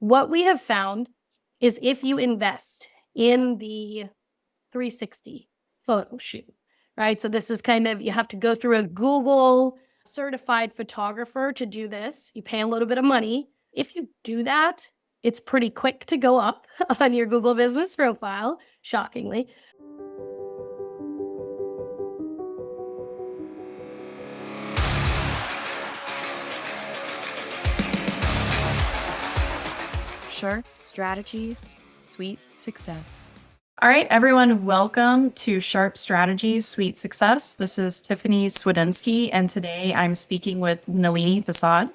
What we have found is if you invest in the 360 photo shoot, right? So this is kind of, you have to go through a Google certified photographer to do this. You pay a little bit of money. If you do that, it's pretty quick to go up on your Google business profile, shockingly. Sharp strategies, sweet success. All right, everyone, welcome to Sharp Strategies, Sweet Success. This is Tiffany Swedinsky, and today I'm speaking with Nalini Prasad.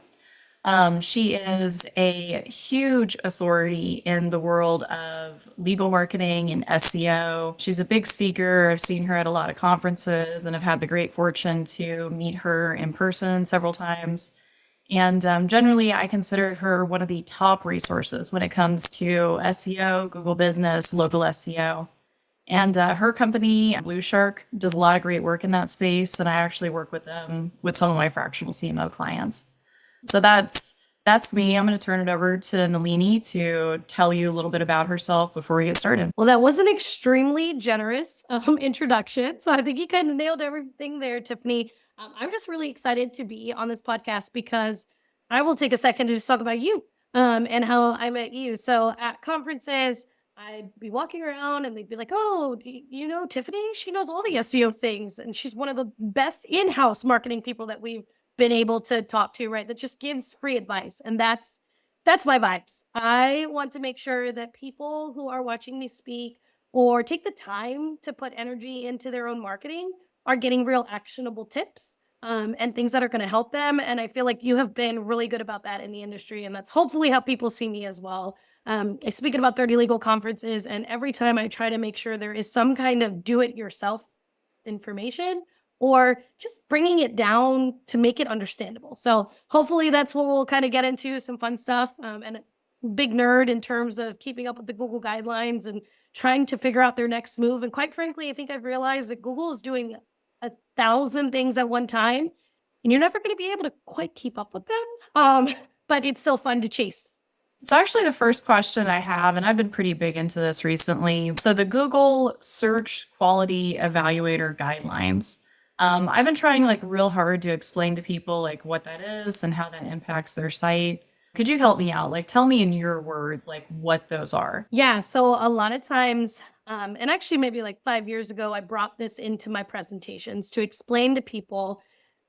She is a huge authority in the world of legal marketing and SEO. She's a big speaker. I've seen her at a lot of conferences and have had the great fortune to meet her in person several times. And generally, I consider her one of the top resources when it comes to SEO, Google Business, local SEO. And her company, Blue Shark, does a lot of great work in that space. And I actually work with them with some of my fractional CMO clients. So that's me. I'm going to turn it over to Nalini to tell you a little bit about herself before we get started. Well, that was an extremely generous introduction. So I think you kind of nailed everything there, Tiffany. I'm just really excited to be on this podcast because I will take a second to just talk about you and how I met you. So at conferences, I'd be walking around and they'd be like, oh, you know, Tiffany, she knows all the SEO things. And she's one of the best in-house marketing people that we've been able to talk to, right? That just gives free advice. And that's my vibes. I want to make sure that people who are watching me speak or take the time to put energy into their own marketing are getting real actionable tips and things that are going to help them. And I feel like you have been really good about that in the industry. And that's hopefully how people see me as well. I speak at about 30 legal conferences, and every time I try to make sure there is some kind of do-it-yourself information or just bringing it down to make it understandable. So hopefully that's what we'll kind of get into, some fun stuff. And a big nerd in terms of keeping up with the Google guidelines and trying to figure out their next move. And quite frankly, I think I've realized that Google is doing 1,000 things at one time, and you're never going to be able to quite keep up with them. But it's still fun to chase. So actually the first question I have, and I've been pretty big into this recently. So the Google Search Quality Evaluator Guidelines. I've been trying like real hard to explain to people like what that is and how that impacts their site. Could you help me out? Like tell me in your words, like what those are. Yeah. So a lot of times, and actually maybe like 5 years ago, I brought this into my presentations to explain to people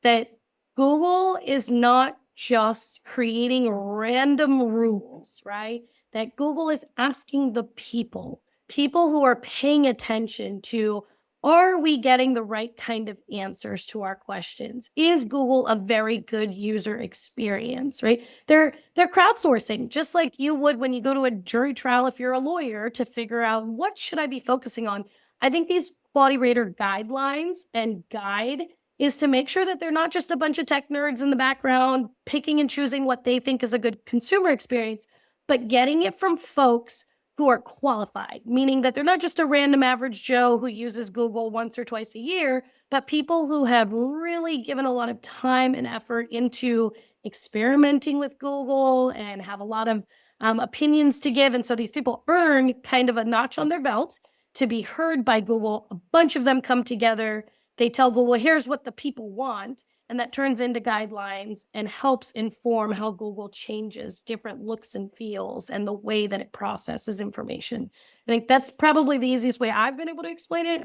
that Google is not just creating random rules, right? That Google is asking the people who are paying attention to, are we getting the right kind of answers to our questions? Is Google a very good user experience, right? They're crowdsourcing, just like you would when you go to a jury trial if you're a lawyer to figure out what should I be focusing on. I think these quality rater guidelines and guide is to make sure that they're not just a bunch of tech nerds in the background picking and choosing what they think is a good consumer experience, but getting it from folks who are qualified, meaning that they're not just a random average Joe who uses Google once or twice a year, but people who have really given a lot of time and effort into experimenting with Google and have a lot of opinions to give. And so these people earn kind of a notch on their belt to be heard by Google. A bunch of them come together. They tell Google, here's what the people want. And that turns into guidelines and helps inform how Google changes different looks and feels and the way that it processes information. I think that's probably the easiest way I've been able to explain it.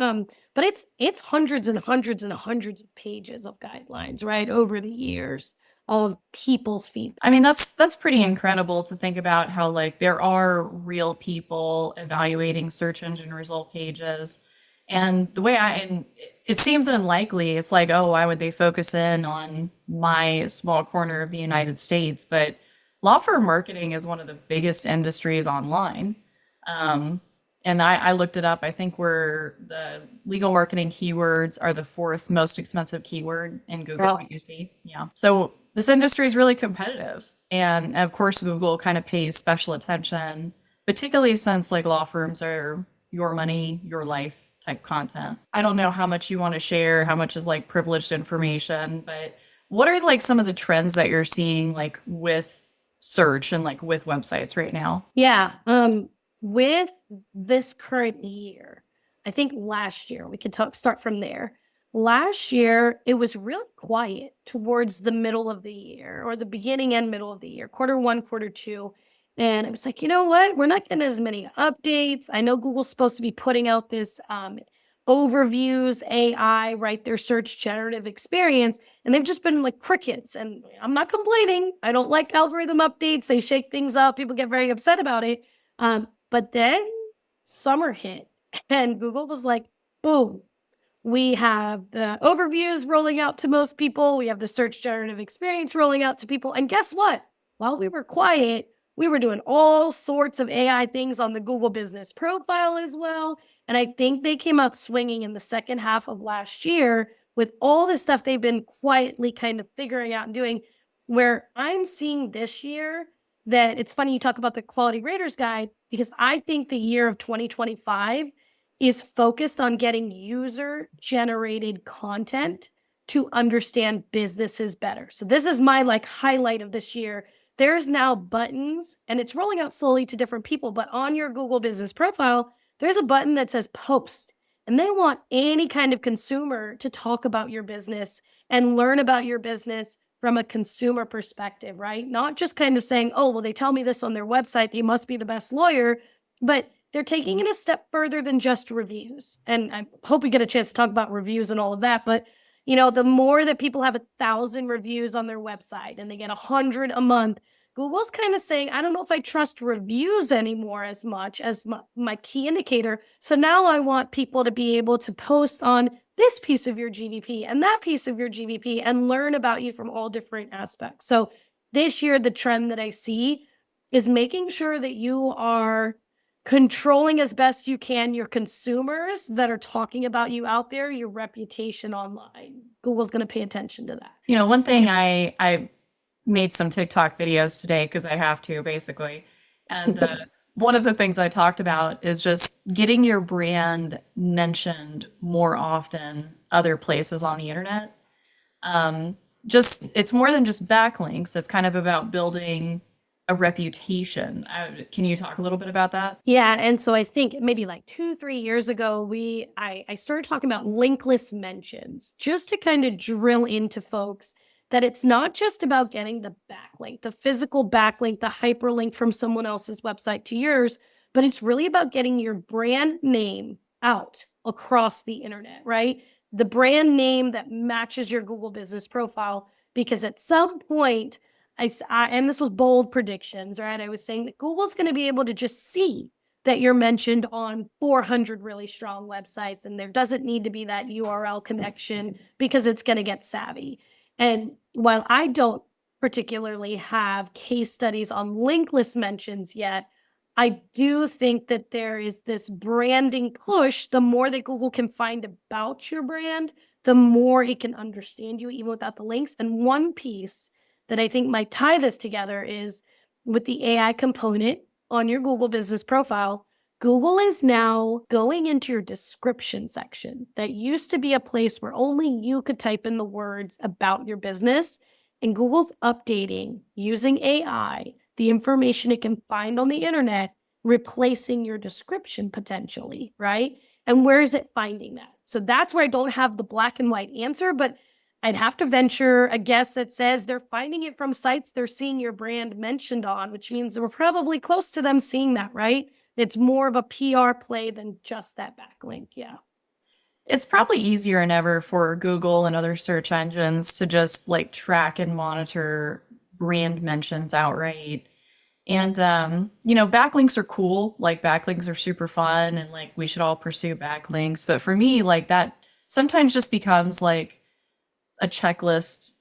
But it's hundreds and hundreds and hundreds of pages of guidelines, right, over the years of people's feedback. I mean, that's pretty incredible to think about how like there are real people evaluating search engine result pages. And the way and it seems unlikely. It's like, oh, why would they focus in on my small corner of the United States? But law firm marketing is one of the biggest industries online. And I looked it up. I think we're the legal marketing keywords are the fourth most expensive keyword in Google that you see. Yeah. So this industry is really competitive. And of course, Google kind of pays special attention, particularly since like law firms are your money, your life type content. I don't know how much you want to share, how much is like privileged information, but what are like some of the trends that you're seeing like with search and like with websites right now? Yeah. With this current year, I think last year, we could start from there. Last year, it was really quiet towards the middle of the year or the beginning and middle of the year, quarter one, quarter two. And it was like, you know what? We're not getting as many updates. I know Google's supposed to be putting out this overviews, AI, right? Their search generative experience. And they've just been like crickets. And I'm not complaining. I don't like algorithm updates. They shake things up. People get very upset about it. But then summer hit and Google was like, boom, we have the overviews rolling out to most people. We have the search generative experience rolling out to people. And guess what? While we were quiet, we were doing all sorts of AI things on the Google business profile as well. And I think they came out swinging in the second half of last year with all the stuff they've been quietly kind of figuring out and doing. Where I'm seeing this year that it's funny you talk about the quality raters guide, because I think the year of 2025 is focused on getting user generated content to understand businesses better. So this is my like highlight of this year. There's now buttons and it's rolling out slowly to different people, but on your Google business profile, there's a button that says post. And they want any kind of consumer to talk about your business and learn about your business from a consumer perspective, right? Not just kind of saying, oh, well, they tell me this on their website, they must be the best lawyer, but they're taking it a step further than just reviews. And I hope we get a chance to talk about reviews and all of that. But, you know, the more that people have 1,000 reviews on their website and they get 100 a month, Google's kind of saying, I don't know if I trust reviews anymore as much as my key indicator. So now I want people to be able to post on this piece of your GVP and that piece of your GVP and learn about you from all different aspects. So this year, the trend that I see is making sure that you are controlling as best you can your consumers that are talking about you out there, your reputation online. Google's going to pay attention to that. You know, one thing I made some TikTok videos today because I have to basically. And one of the things I talked about is just getting your brand mentioned more often other places on the internet. Just it's more than just backlinks. It's kind of about building a reputation. Can you talk a little bit about that? Yeah, and so I think maybe like 2, 3 years ago, I started talking about linkless mentions just to kind of drill into folks that it's not just about getting the backlink, the physical backlink, the hyperlink from someone else's website to yours, but it's really about getting your brand name out across the internet, right? The brand name that matches your Google business profile, because at some point, and this was bold predictions, right? I was saying that Google's going to be able to just see that you're mentioned on 400 really strong websites, and there doesn't need to be that URL connection because it's going to get savvy. And while I don't particularly have case studies on linkless mentions yet, I do think that there is this branding push. The more that Google can find about your brand, the more it can understand you even without the links. And one piece that I think might tie this together is with the AI component on your Google business profile. Google is now going into your description section. That used to be a place where only you could type in the words about your business. And Google's updating using AI, the information it can find on the internet, replacing your description potentially, right? And where is it finding that? So that's where I don't have the black and white answer, but I'd have to venture a guess that says they're finding it from sites they're seeing your brand mentioned on, which means we're probably close to them seeing that, right? It's more of a PR play than just that backlink. Yeah. It's probably easier than ever for Google and other search engines to just like track and monitor brand mentions outright. And you know, backlinks are cool. Like backlinks are super fun and like we should all pursue backlinks. But for me, like that sometimes just becomes like a checklist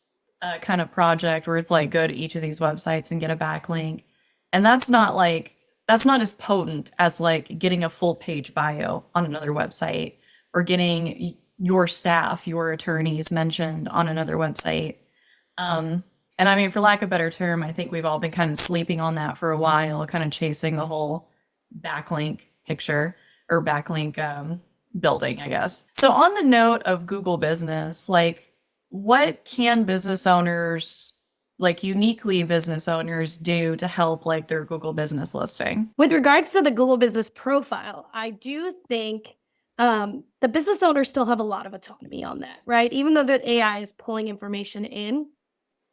kind of project where it's like go to each of these websites and get a backlink. And that's not as potent as like getting a full page bio on another website or getting your staff, your attorneys mentioned on another website. And I mean, for lack of a better term, I think we've all been kind of sleeping on that for a while, kind of chasing the whole backlink picture or backlink building, I guess. So on the note of Google business, like what can business owners like uniquely business owners do to help like their Google business listing? With regards to the Google business profile, I do think the business owners still have a lot of autonomy on that, right? Even though the AI is pulling information in,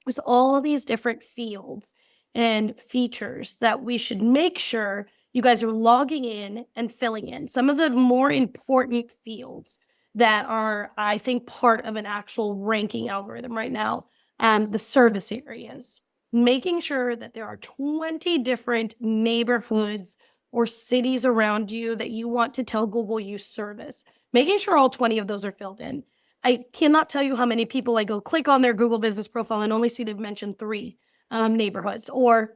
there's all these different fields and features that we should make sure you guys are logging in and filling in. Some of the more important fields that are, I think, part of an actual ranking algorithm right now, the service areas, making sure that there are 20 different neighborhoods or cities around you that you want to tell Google you service, making sure all 20 of those are filled in. I cannot tell you how many people I go click on their Google business profile and only see they've mentioned 3 neighborhoods, or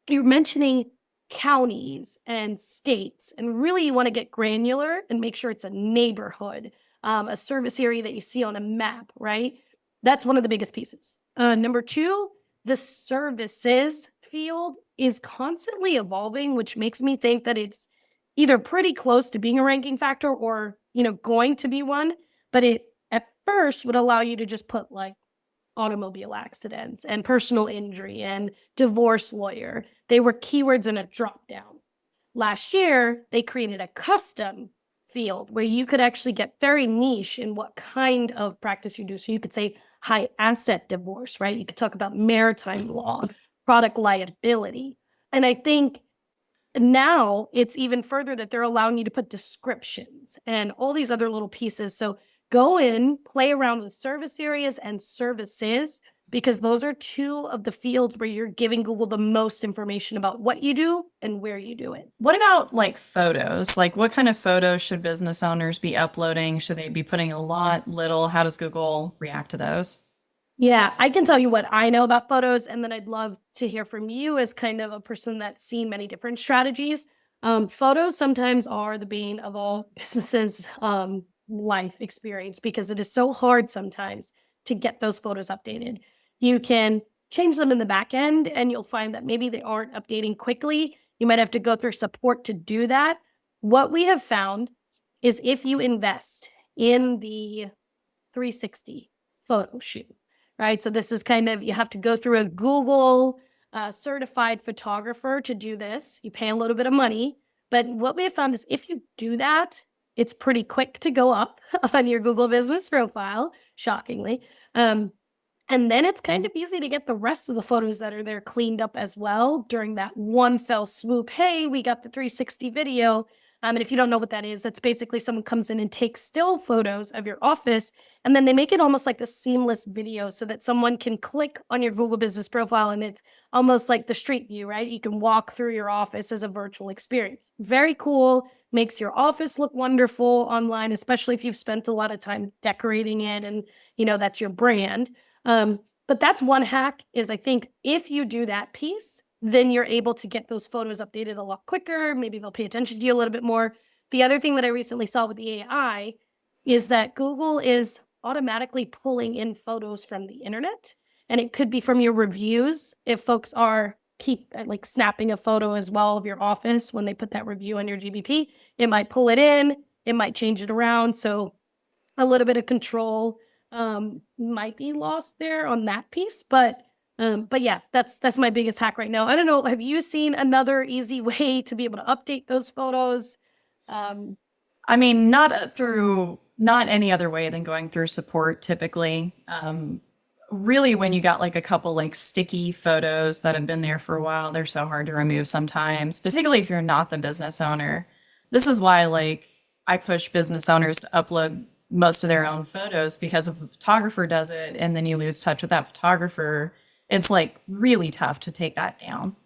you're mentioning counties and states, and really you want to get granular and make sure it's a neighborhood, a service area that you see on a map, right? That's one of the biggest pieces. Number 2, the services field is constantly evolving, which makes me think that it's either pretty close to being a ranking factor or, going to be one, but it at first would allow you to just put like automobile accidents and personal injury and divorce lawyer. They were keywords in a drop down. Last year, they created a custom field where you could actually get very niche in what kind of practice you do. So you could say high asset divorce, right? You could talk about maritime law, product liability. And I think now it's even further that they're allowing you to put descriptions and all these other little pieces. So go in, play around with service areas and services, because those are 2 of the fields where you're giving Google the most information about what you do and where you do it. What about like photos? Like what kind of photos should business owners be uploading? Should they be putting a lot, little? How does Google react to those? Yeah, I can tell you what I know about photos, and then I'd love to hear from you as kind of a person that's seen many different strategies. Photos sometimes are the bane of all businesses' life experience because it is so hard sometimes to get those photos updated. You can change them in the back end, and you'll find that maybe they aren't updating quickly. You might have to go through support to do that. What we have found is if you invest in the 360 photo shoot, right? So this is kind of, you have to go through a Google certified photographer to do this. You pay a little bit of money, but what we have found is if you do that, it's pretty quick to go up on your Google business profile, shockingly. And then it's kind of easy to get the rest of the photos that are there cleaned up as well during that one fell swoop. Hey, we got the 360 video. And if you don't know what that is, that's basically someone comes in and takes still photos of your office, and then they make it almost like a seamless video so that someone can click on your Google business profile and it's almost like the street view, right? You can walk through your office as a virtual experience. Very cool. Makes your office look wonderful online, especially if you've spent a lot of time decorating it and, that's your brand. But that's one hack is I think if you do that piece, then you're able to get those photos updated a lot quicker. Maybe they'll pay attention to you a little bit more. The other thing that I recently saw with the AI is that Google is automatically pulling in photos from the internet, and it could be from your reviews. If folks are keep like snapping a photo as well of your office when they put that review on your GBP, it might pull it in, it might change it around. So a little bit of control might be lost there on that piece, but yeah, that's my biggest hack right now. I don't know, have you seen another easy way to be able to update those photos? I mean, not any other way than going through support typically. Really, when you got like a couple like sticky photos that have been there for a while, they're so hard to remove sometimes, particularly if you're not the business owner. This is why like I push business owners to upload most of their own photos, because if a photographer does it and then you lose touch with that photographer, it's like really tough to take that down.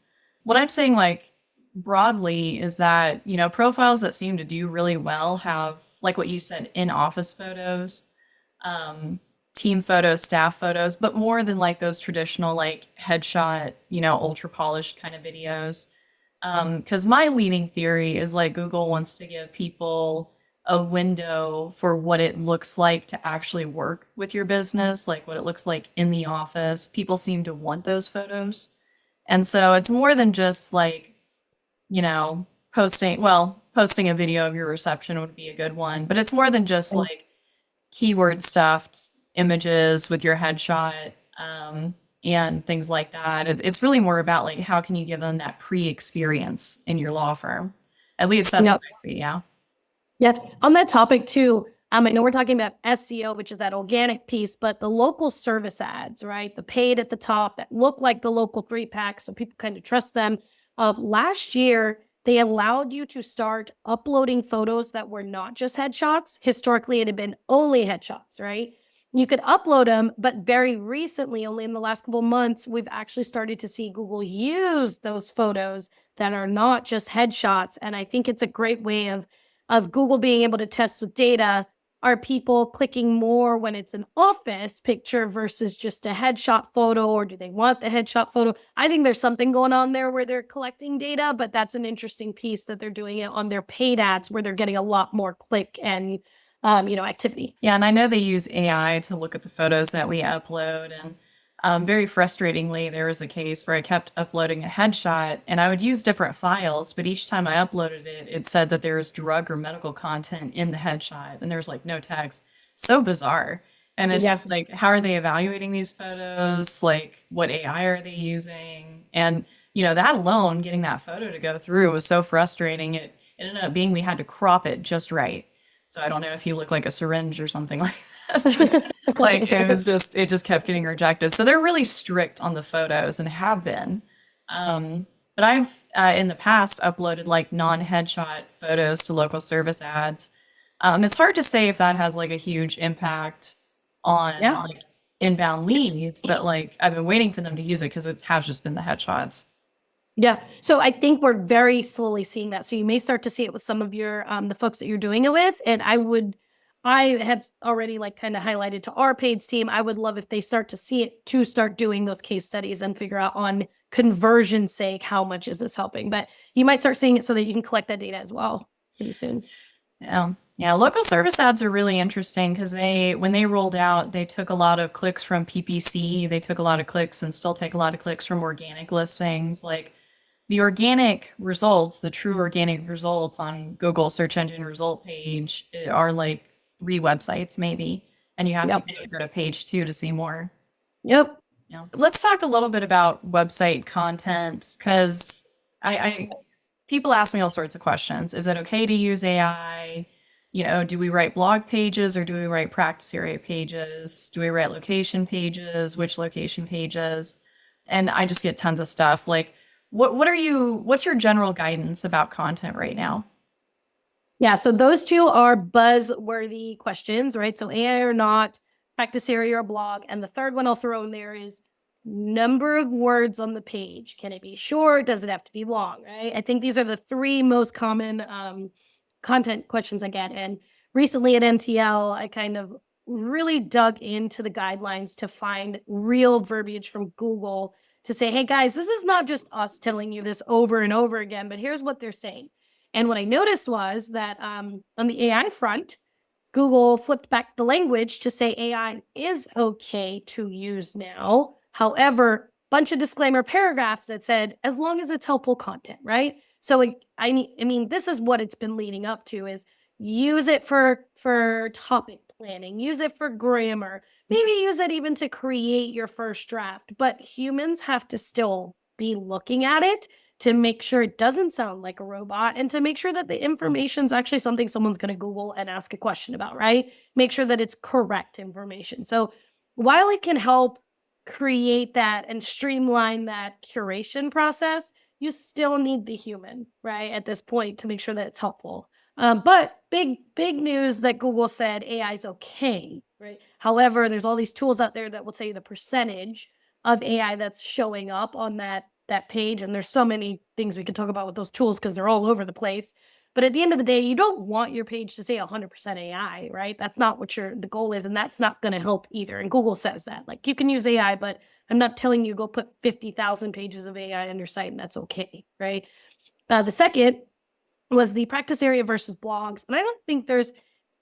What I'm saying like broadly is that, profiles that seem to do really well have like what you said, in office photos, team photos, staff photos, but more than like those traditional like headshot, ultra polished kind of videos. Because my leading theory is like Google wants to give people a window for what it looks like to actually work with your business, like what it looks like in the office. People seem to want those photos. And so it's more than just like, posting a video of your reception would be a good one, but it's more than just like keyword stuffed images with your headshot. and things like that. It's really more about like how can you give them that pre-experience in your law firm. At least that's what Yep. I see. Yeah. Yeah. On that topic too, I know we're talking about SEO, which is that organic piece, but the local service ads, right? The paid at the top that look like the local 3-pack, so people kind of trust them. Last year, they allowed you to start uploading photos that were not just headshots. Historically, it had been only headshots, right? You could upload them, but very recently, only in the last couple months, we've actually started to see Google use those photos that are not just headshots. And I think it's a great way of Google being able to test with data. Are people clicking more when it's an office picture versus just a headshot photo, or do they want the headshot photo? I think there's something going on there where they're collecting data, but that's an interesting piece that they're doing it on their paid ads where they're getting a lot more click and activity. Yeah, and I know they use AI to look at the photos that we upload. And very frustratingly, there was a case where I kept uploading a headshot and I would use different files, but each time I uploaded it, it said that there was drug or medical content in the headshot and there was like no text. So bizarre. And it's Yeah. just like, how are they evaluating these photos? Like, what AI are they using? And, that alone, getting that photo to go through was so frustrating. It ended up being we had to crop it just right. So I don't know if you look like a syringe or something like that. Like it just kept getting rejected. So they're really strict on the photos and have been. But I've in the past uploaded like non-headshot photos to local service ads. It's hard to say if that has like a huge impact on Yeah. like inbound leads, but like I've been waiting for them to use it because it has just been the headshots. Yeah. So I think we're very slowly seeing that. So you may start to see it with some of your the folks that you're doing it with. And I had already like kind of highlighted to our paids team. I would love if they start to see it to start doing those case studies and figure out on conversion sake how much is this helping. But you might start seeing it so that you can collect that data as well pretty soon. Yeah. Yeah, local service ads are really interesting because when they rolled out, they took a lot of clicks from PPC, they took a lot of clicks and still take a lot of clicks from organic listings. Like the organic results, the true organic results on Google search engine result page are like 3 websites maybe, and you have to Yep. go to page 2 to see more. Yep. Let's talk a little bit about website content because I people ask me all sorts of questions. Is it okay to use AI? Do we write blog pages or do we write practice area pages? Do we write location pages? Which location pages? And I just get tons of stuff. Like, what's your general guidance about content right now? Yeah, so those two are buzzworthy questions, right? So AI or not, practice area or blog. And the third one I'll throw in there is number of words on the page. Can it be short? Does it have to be long, right? I think these are the 3 most common content questions I get. And recently at NTL, I kind of really dug into the guidelines to find real verbiage from Google to say, hey guys, this is not just us telling you this over and over again, but here's what they're saying. And what I noticed was that on the AI front, Google flipped back the language to say AI is okay to use now. However, bunch of disclaimer paragraphs that said as long as it's helpful content, right? So I mean, this is what it's been leading up to: is use it for topic planning, use it for grammar, maybe use it even to create your first draft. But humans have to still be looking at it to make sure it doesn't sound like a robot and to make sure that the information is actually something someone's going to Google and ask a question about, right? Make sure that it's correct information. So while it can help create that and streamline that curation process, you still need the human, right? At this point to make sure that it's helpful. But big news that Google said AI is okay, right? However, there's all these tools out there that will tell you the percentage of AI that's showing up on that page. And there's so many things we can talk about with those tools because they're all over the place. But at the end of the day, you don't want your page to say 100% AI, right? That's not what the goal is. And that's not going to help either. And Google says that. Like, you can use AI, but I'm not telling you go put 50,000 pages of AI on your site and that's okay, right? The second was the practice area versus blogs. And I don't think there's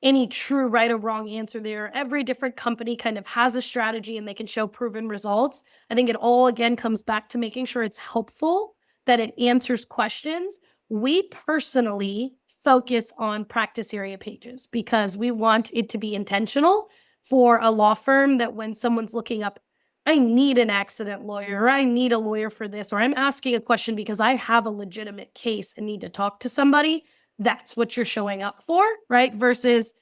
any true right or wrong answer there. Every different company kind of has a strategy and they can show proven results. I think it all again comes back to making sure it's helpful, that it answers questions. We personally focus on practice area pages because we want it to be intentional for a law firm, that when someone's looking up I need an accident lawyer, or I need a lawyer for this, or I'm asking a question because I have a legitimate case and need to talk to somebody, that's what you're showing up for, right? Versus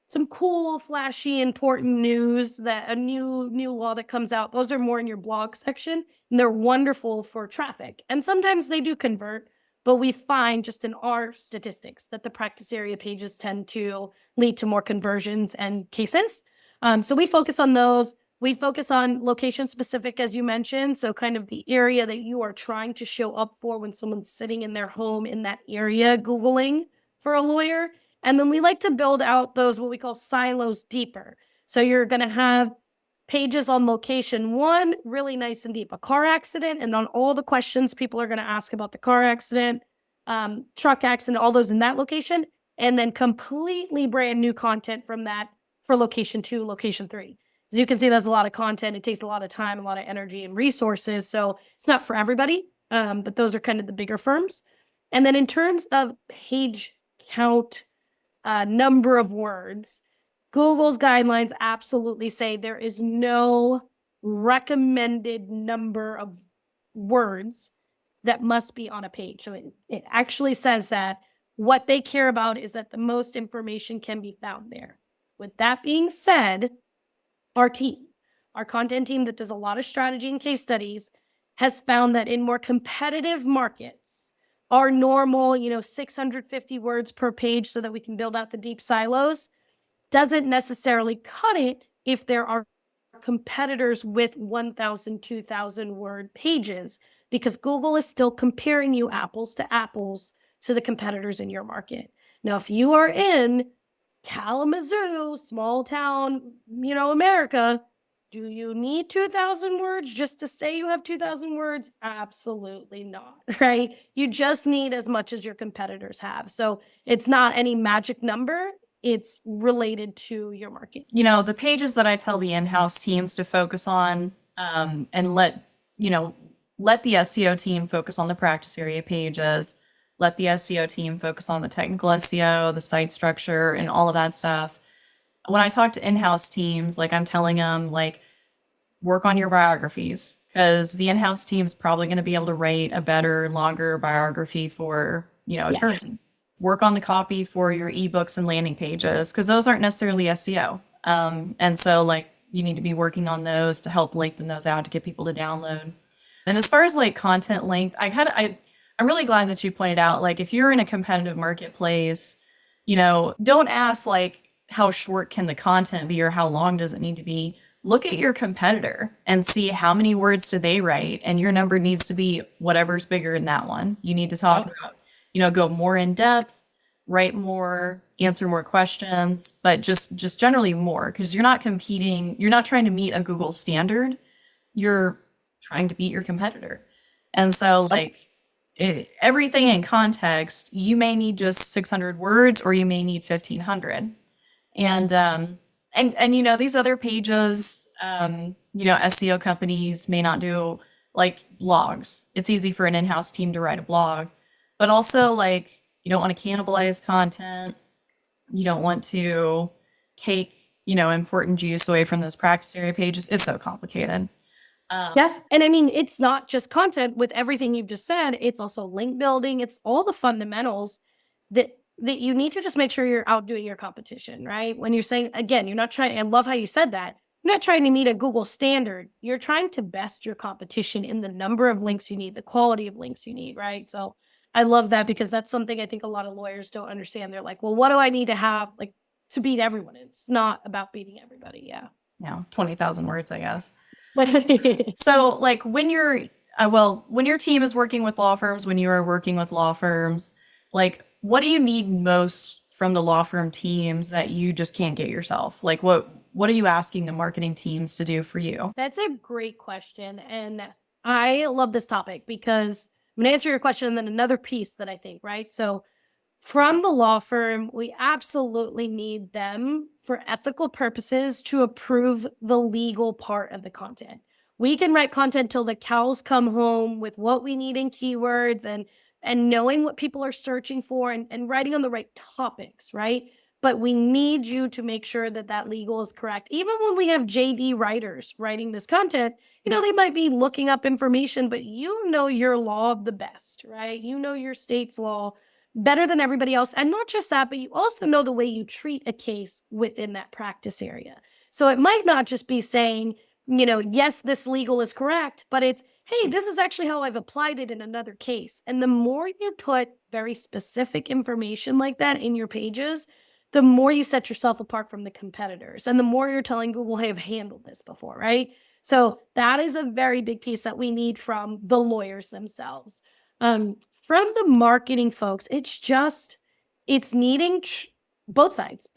some cool, flashy, important news, that a new law that comes out. Those are more in your blog section, and they're wonderful for traffic. And sometimes they do convert, but we find just in our statistics that the practice area pages tend to lead to more conversions and cases. So we focus on those. We focus on location specific, as you mentioned. So kind of the area that you are trying to show up for when someone's sitting in their home in that area, Googling for a lawyer. And then we like to build out those what we call silos deeper. So you're going to have pages on location one, really nice and deep, a car accident, and on all the questions people are going to ask about the car accident, truck accident, all those in that location, and then completely brand new content from that for location two, location three. As you can see, there's a lot of content. It takes a lot of time, a lot of energy and resources. So it's not for everybody, but those are kind of the bigger firms. And then in terms of page count, number of words, Google's guidelines absolutely say there is no recommended number of words that must be on a page. So it actually says that what they care about is that the most information can be found there. With that being said, our team, our content team that does a lot of strategy and case studies, has found that in more competitive markets, our normal, 650 words per page so that we can build out the deep silos doesn't necessarily cut it if there are competitors with 1,000, 2,000 word pages, because Google is still comparing you apples to apples to the competitors in your market. Now, if you are in Kalamazoo, small town, America, do you need 2,000 words just to say you have 2,000 words? Absolutely not, right? You just need as much as your competitors have. So it's not any magic number. It's related to your market. The pages that I tell the in-house teams to focus on, and let the SEO team focus on the practice area pages, let the SEO team focus on the technical SEO, the site structure, and all of that stuff. When I talk to in-house teams, I'm telling them, work on your biographies, because the in-house team is probably going to be able to write a better, longer biography for, attorney. Work on the copy for your ebooks and landing pages, because those aren't necessarily SEO. And so you need to be working on those to help lengthen those out to get people to download. And as far as content length, I'm really glad that you pointed out, if you're in a competitive marketplace, don't ask how short can the content be or how long does it need to be. Look at your competitor and see how many words do they write, and your number needs to be whatever's bigger in that one. You need to talk about, go more in depth, write more, answer more questions, but just generally more, because you're not competing. You're not trying to meet a Google standard. You're trying to beat your competitor. And so everything in context, you may need just 600 words or you may need 1,500. And these other pages, SEO companies may not do blogs. It's easy for an in-house team to write a blog, but also you don't want to cannibalize content. You don't want to take, important juice away from those practice area pages. It's so complicated. Yeah. And I mean, it's not just content with everything you've just said. It's also link building. It's all the fundamentals that you need to just make sure you're outdoing your competition, right? When you're saying, again, you're not trying, I love how you said that. You're not trying to meet a Google standard. You're trying to best your competition in the number of links you need, the quality of links you need, right? So I love that, because that's something I think a lot of lawyers don't understand. They're like, well, what do I need to have to beat everyone? It's not about beating everybody. Yeah. 20,000 words, I guess. So when your team is working with law firms, when you are working with law firms, what do you need most from the law firm teams that you just can't get yourself? What are you asking the marketing teams to do for you? That's a great question. And I love this topic, because I'm going to answer your question and then another piece that I think, right? So from the law firm, we absolutely need them for ethical purposes to approve the legal part of the content. We can write content till the cows come home with what we need in keywords and knowing what people are searching for and writing on the right topics, right? but we need you to make sure that that legal is correct. Even when we have JD writers writing this content, they might be looking up information, but your law of the best, right? Your state's law better than everybody else. And not just that, but you also know the way you treat a case within that practice area. So it might not just be saying, yes, this legal is correct, but it's, hey, this is actually how I've applied it in another case. And the more you put very specific information like that in your pages, the more you set yourself apart from the competitors and the more you're telling Google, hey, I've handled this before, right? So that is a very big piece that we need from the lawyers themselves. From the marketing folks, it's needing both sides,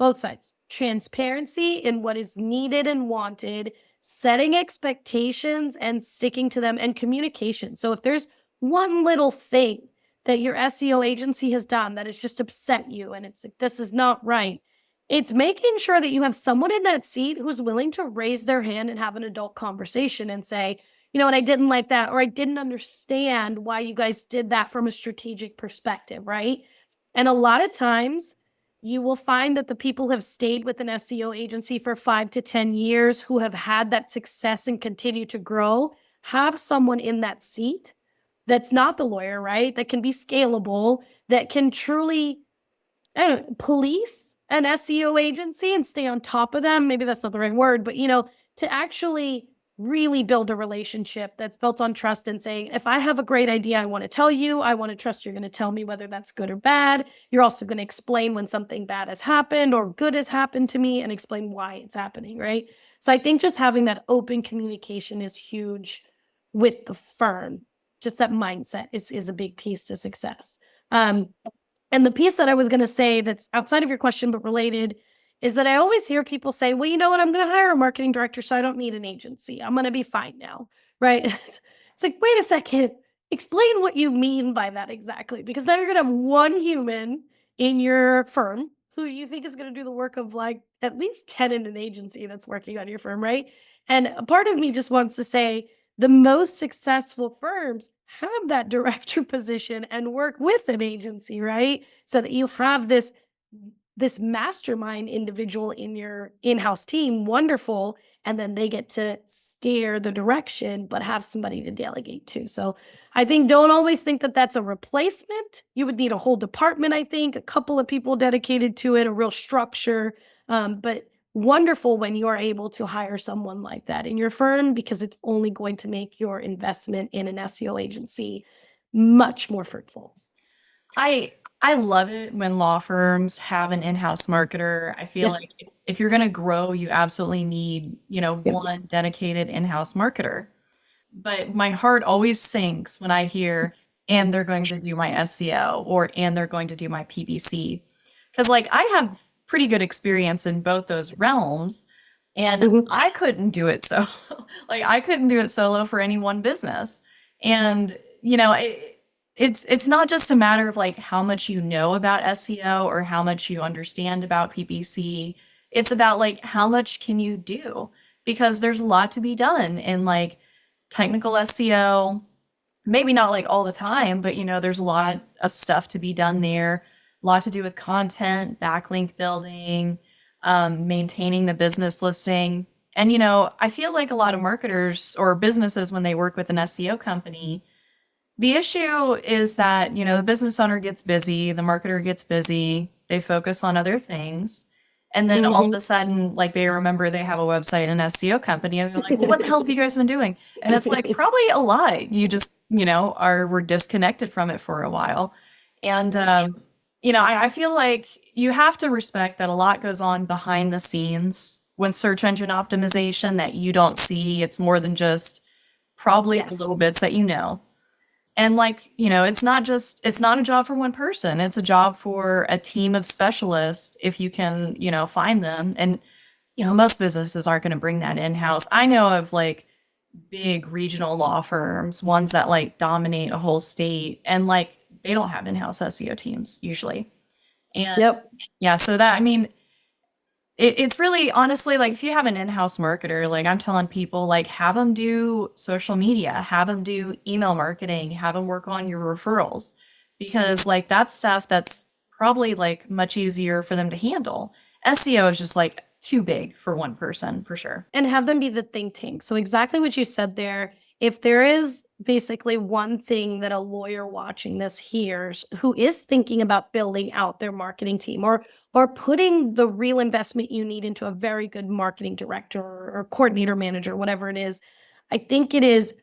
transparency in what is needed and wanted, setting expectations and sticking to them, and communication. So if there's one little thing that your SEO agency has done that has just upset you and it's like, this is not right, it's making sure that you have someone in that seat who's willing to raise their hand and have an adult conversation and say, and I didn't like that, or I didn't understand why you guys did that from a strategic perspective, right? And a lot of times you will find that the people who have stayed with an SEO agency for 5 to 10 years, who have had that success and continue to grow, have someone in that seat that's not the lawyer, right? That can be scalable, that can truly, police an SEO agency and stay on top of them. Maybe that's not the right word, but to actually really build a relationship that's built on trust and saying, if I have a great idea, I want to tell you, I want to trust you're going to tell me whether that's good or bad. You're also going to explain when something bad has happened or good has happened to me and explain why it's happening, right? So I think just having that open communication is huge with the firm. Just that mindset is a big piece to success. And the piece that I was going to say that's outside of your question but related is that I always hear people say, well, you know what? I'm going to hire a marketing director, so I don't need an agency. I'm going to be fine now, right? It's like, wait a second. Explain what you mean by that exactly, because now you're going to have one human in your firm who you think is going to do the work of like at least 10 in an agency that's working on your firm, right? And a part of me just wants to say the most successful firms have that director position and work with an agency, right? So that you have this mastermind individual in your in-house team, wonderful, and then they get to steer the direction, but have somebody to delegate to. So I think don't always think that that's a replacement. You would need a whole department, I think, a couple of people dedicated to it, a real structure. But wonderful when you're able to hire someone like that in your firm, because it's only going to make your investment in an SEO agency much more fruitful. I love it when law firms have an in-house marketer. I feel like Yes. if you're going to grow, you absolutely need, Yep. one dedicated in-house marketer. But my heart always sinks when I hear, and they're going to do my SEO, or and they're going to do my PPC. Because like I have pretty good experience in both those realms, and Mhm. I couldn't do it so like I couldn't do it solo for any one business. And it's not just a matter of like how much you know about SEO or how much you understand about PPC. It's about like how much can you do, because there's a lot to be done in like technical SEO, maybe not like all the time, but there's a lot of stuff to be done there, a lot to do with content, backlink building, maintaining the business listing. And I feel like a lot of marketers or businesses, when they work with an SEO company, the issue is that, the business owner gets busy, the marketer gets busy, they focus on other things. And then all of Mhm. a sudden, like they remember they have a website and SEO company, and they're like, well, what the hell have you guys been doing? And it's like, probably a lot. You just, were disconnected from it for a while. And, I feel like you have to respect that a lot goes on behind the scenes when search engine optimization that you don't see. It's more than just probably the Yes. little bits that you know. And like, it's not a job for one person. It's a job for a team of specialists if you can, find them. And, most businesses aren't going to bring that in-house. I know of like big regional law firms, ones that like dominate a whole state, and like they don't have in-house SEO teams usually. And Yep. yeah, so that, I mean, it's really honestly like if you have an in-house marketer, like I'm telling people, like have them do social media, have them do email marketing, have them work on your referrals, because like that's stuff that's probably like much easier for them to handle. SEO is just like too big for one person for sure. And have them be the think tank. So exactly what you said there. If there is basically one thing that a lawyer watching this hears who is thinking about building out their marketing team or putting the real investment you need into a very good marketing director or coordinator manager, whatever it is, I think it is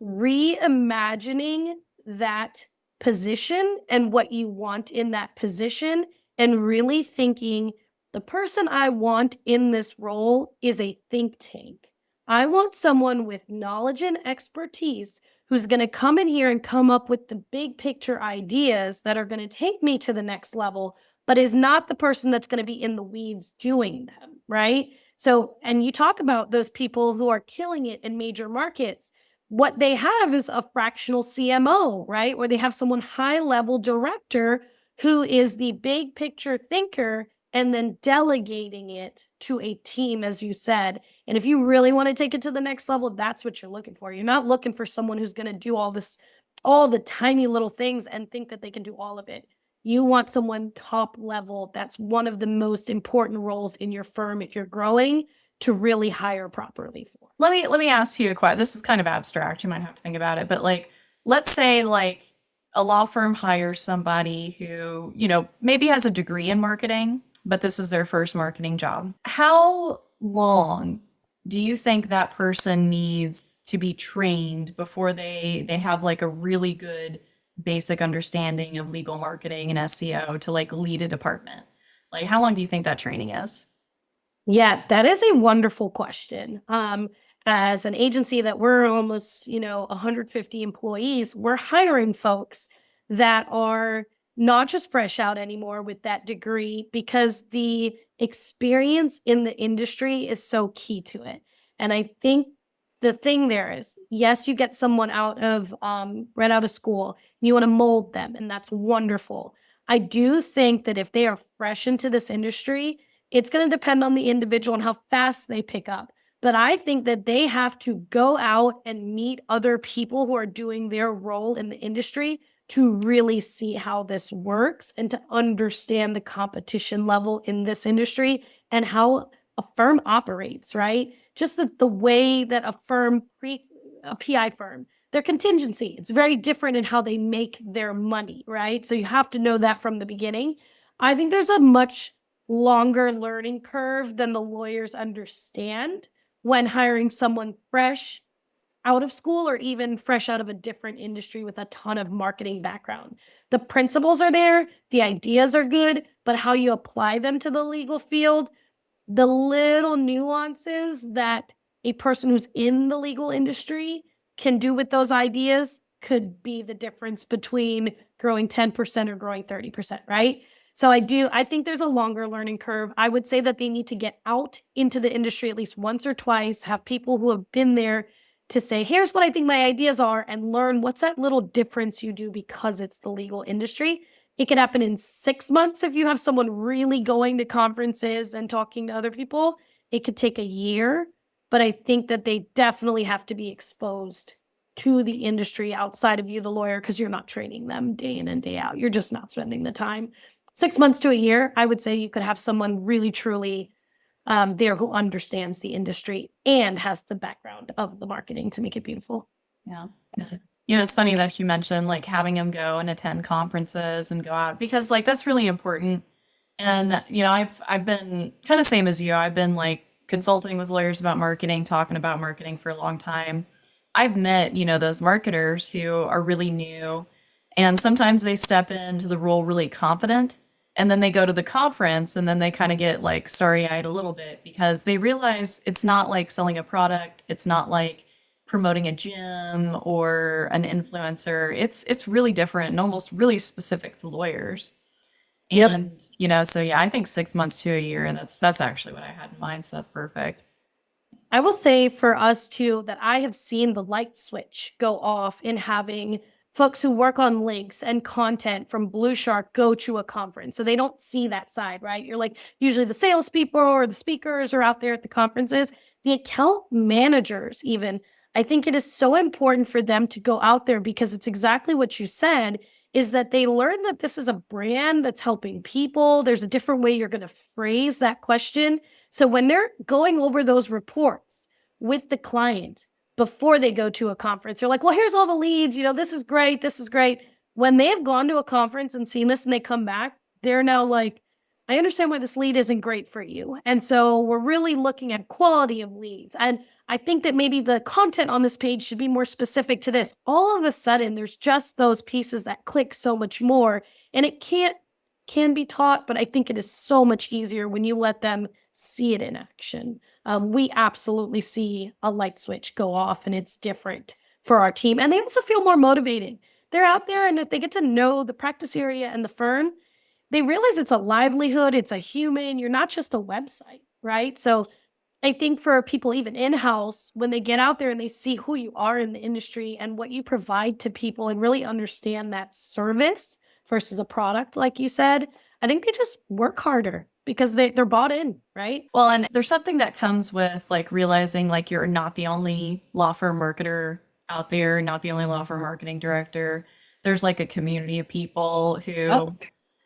reimagining that position and what you want in that position and really thinking the person I want in this role is a think tank. I want someone with knowledge and expertise who's going to come in here and come up with the big picture ideas that are going to take me to the next level, but is not the person that's going to be in the weeds doing them, right? So, and you talk about those people who are killing it in major markets. What they have is a fractional CMO, right? Where they have someone high level director who is the big picture thinker and then delegating it to a team, as you said. And if you really want to take it to the next level, that's what you're looking for. You're not looking for someone who's going to do all this, all the tiny little things and think that they can do all of it. You want someone top level. That's one of the most important roles in your firm if you're growing to really hire properly for. Let me ask you a question. This is kind of abstract. You might have to think about it, but like, let's say like a law firm hires somebody who, you know, maybe has a degree in marketing, but this is their first marketing job. How long do you think that person needs to be trained before they have like a really good basic understanding of legal marketing and SEO to like lead a department? Like, how long do you think that training is? Yeah, that is a wonderful question. As an agency that we're almost, 150 employees, we're hiring folks that are not just fresh out anymore with that degree because the experience in the industry is so key to it. And I think the thing there is, yes, you get someone out of right out of school, you want to mold them, and that's wonderful. I do think that if they are fresh into this industry, it's going to depend on the individual and how fast they pick up. But I think that they have to go out and meet other people who are doing their role in the industry to really see how this works and to understand the competition level in this industry and how a firm operates, right? Just the way that a PI firm, their contingency, it's very different in how they make their money, right? So you have to know that from the beginning. I think there's a much longer learning curve than the lawyers understand when hiring someone fresh out of school or even fresh out of a different industry with a ton of marketing background. The principles are there, the ideas are good, but how you apply them to the legal field, the little nuances that a person who's in the legal industry can do with those ideas could be the difference between growing 10% or growing 30%, right? So I think there's a longer learning curve. I would say that they need to get out into the industry at least once or twice, have people who have been there to say, here's what I think my ideas are, and learn what's that little difference you do because it's the legal industry. It can happen in 6 months if you have someone really going to conferences and talking to other people. It could take a year, but I think that they definitely have to be exposed to the industry outside of you, the lawyer, because you're not training them day in and day out. You're just not spending the time. 6 months to a year, I would say you could have someone really, truly there who understands the industry and has the background of the marketing to make it beautiful. Yeah. You know, it's funny that you mentioned like having them go and attend conferences and go out because like that's really important. And you know, I've been kind of same as you. I've been like consulting with lawyers about marketing, talking about marketing for a long time. I've met, you know, those marketers who are really new and sometimes they step into the role really confident and then they go to the conference and then they kind of get like starry-eyed a little bit because they realize it's not like selling a product. It's not like promoting a gym or an influencer. It's really different and almost really specific to lawyers. Yep. And you know, so yeah, I think 6 months to a year, and that's actually what I had in mind. So that's perfect. I will say for us too that I have seen the light switch go off in having folks who work on links and content from Blue Shark go to a conference. So they don't see that side, right? You're like, usually the salespeople or the speakers are out there at the conferences. The account managers, even, I think it is so important for them to go out there because it's exactly what you said. is that they learn that this is a brand that's helping people. There's a different way you're going to phrase that question. So when they're going over those reports with the client before they go to a conference, they're like, well, here's all the leads. This is great. This is great. When they have gone to a conference and seen this and they come back, they're now like, I understand why this lead isn't great for you. And so we're really looking at quality of leads. And I think that maybe the content on this page should be more specific to this. All of a sudden, there's just those pieces that click so much more. And it can be taught, but I think it is so much easier when you let them see it in action. We absolutely see a light switch go off, and it's different for our team. And they also feel more motivated. They're out there, and if they get to know the practice area and the firm, they realize it's a livelihood, it's a human, you're not just a website, right? So I think for people even in-house, when they get out there and they see who you are in the industry and what you provide to people and really understand that service versus a product, like you said, I think they just work harder because they're bought in, right? Well, and there's something that comes with like realizing like you're not the only law firm marketer out there, not the only law firm marketing director. There's like a community of people who,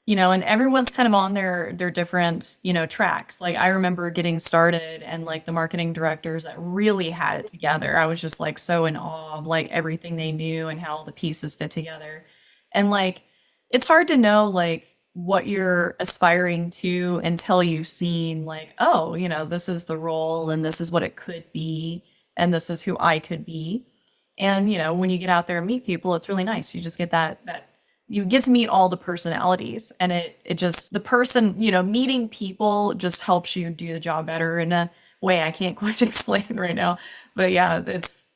and everyone's kind of on their different, tracks. Like I remember getting started and like the marketing directors that really had it together. I was just like so in awe of like everything they knew and how all the pieces fit together. And like it's hard to know like what you're aspiring to until you've seen like, oh, this is the role and this is what it could be and this is who I could be. And when you get out there and meet people, it's really nice. You just get that you get to meet all the personalities, and it just the person, meeting people just helps you do the job better in a way I can't quite explain right now. But yeah, it's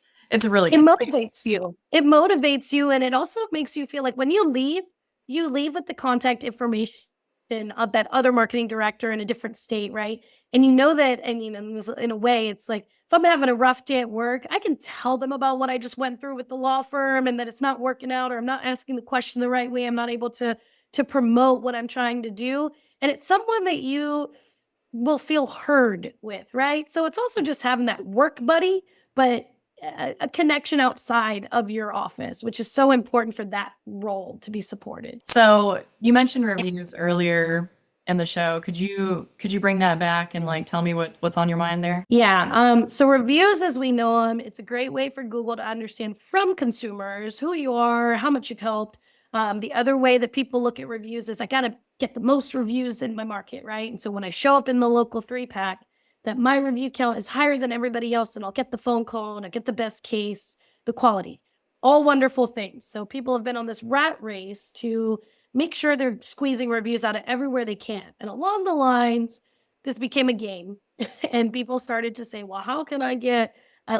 really It motivates you. It motivates you, and it also makes you feel like when you leave with the contact information of that other marketing director in a different state, right? And you know that, I mean, in a way, it's like if I'm having a rough day at work, I can tell them about what I just went through with the law firm and that it's not working out, or I'm not asking the question the right way. I'm not able to promote what I'm trying to do. And it's someone that you will feel heard with, right? So it's also just having that work buddy, but a connection outside of your office, which is so important for that role to be supported. So you mentioned reviews earlier in the show. Could you bring that back and like tell me what's on your mind there? Yeah. So reviews, as we know them, it's a great way for Google to understand from consumers who you are, how much you've helped. The other way that people look at reviews is I got to get the most reviews in my market, right? And so when I show up in the local 3-pack, that my review count is higher than everybody else, and I'll get the phone call and I get the best case, the quality, all wonderful things. So people have been on this rat race to make sure they're squeezing reviews out of everywhere they can. And along the lines, this became a game and people started to say, well, how can I get a